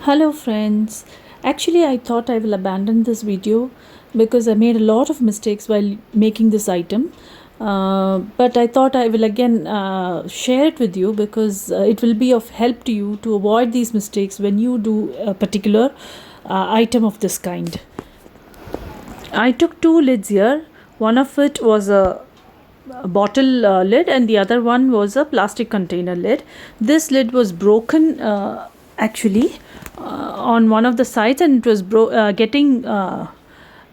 Hello friends. Actually, I thought I will abandon this video because I made a lot of mistakes while making this item. But I thought I will again share it with you because it will be of help to you to avoid these mistakes when you do a particular item of this kind. I took two lids here. One of it was a bottle lid and the other one was a plastic container lid. This lid was broken actually on one of the sides, and it was getting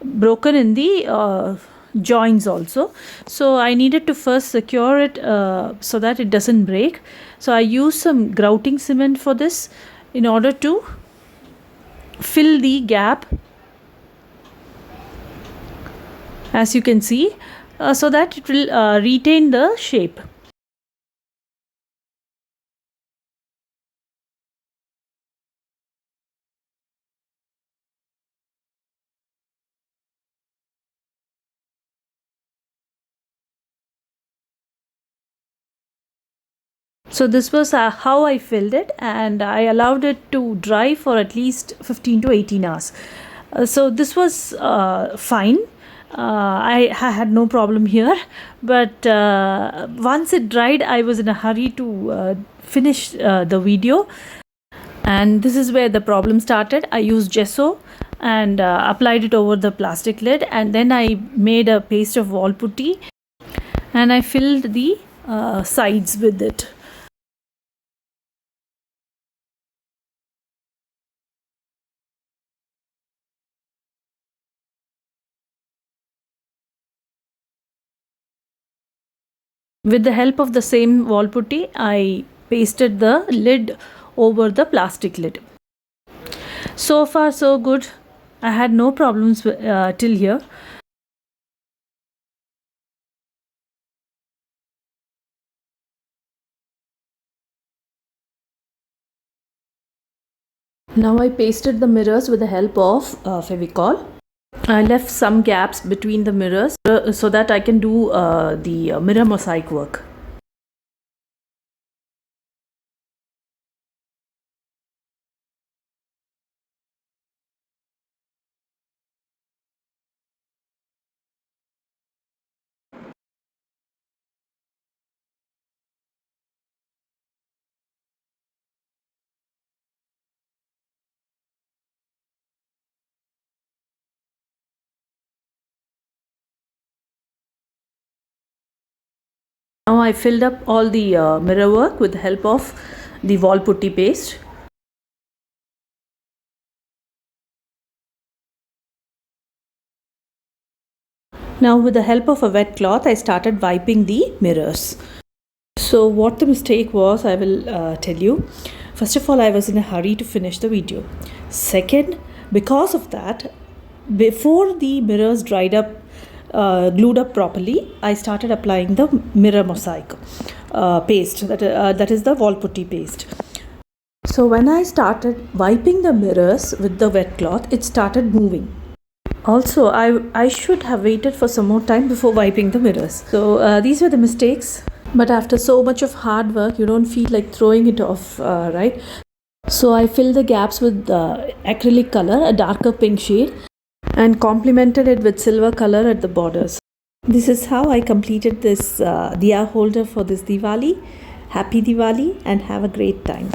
broken in the joints also. So I needed to first secure it so that it doesn't break. So I used some grouting cement for this in order to fill the gap, as you can see, so that it will retain the shape. So this was how I filled it, and I allowed it to dry for at least 15 to 18 hours. So this was fine. I had no problem here, but once it dried, I was in a hurry to finish the video, and this is where the problem started. I used gesso and applied it over the plastic lid, and then I made a paste of wall putty and I filled the sides with it. With the help of the same wall putty, I pasted the lid over the plastic lid. So far so good. I had no problems till here. Now I pasted the mirrors with the help of Fevicol. I left some gaps between the mirrors so that I can do the mirror mosaic work. Now I filled up all the mirror work with the help of the wall putty paste. Now with the help of a wet cloth, I started wiping the mirrors. So what the mistake was, I will tell you. First of all, I was in a hurry to finish the video. Second, because of that, before the mirrors dried up, glued up properly, I started applying the mirror mosaic paste, that is the wall putty paste. So when I started wiping the mirrors with the wet cloth, it started moving. Also, I should have waited for some more time before wiping the mirrors. So these were the mistakes. But after so much of hard work, you don't feel like throwing it off, right? So I filled the gaps with acrylic color, a darker pink shade, and complemented it with silver color at the borders. This is how I completed this Diya holder for this Diwali. Happy Diwali and have a great time.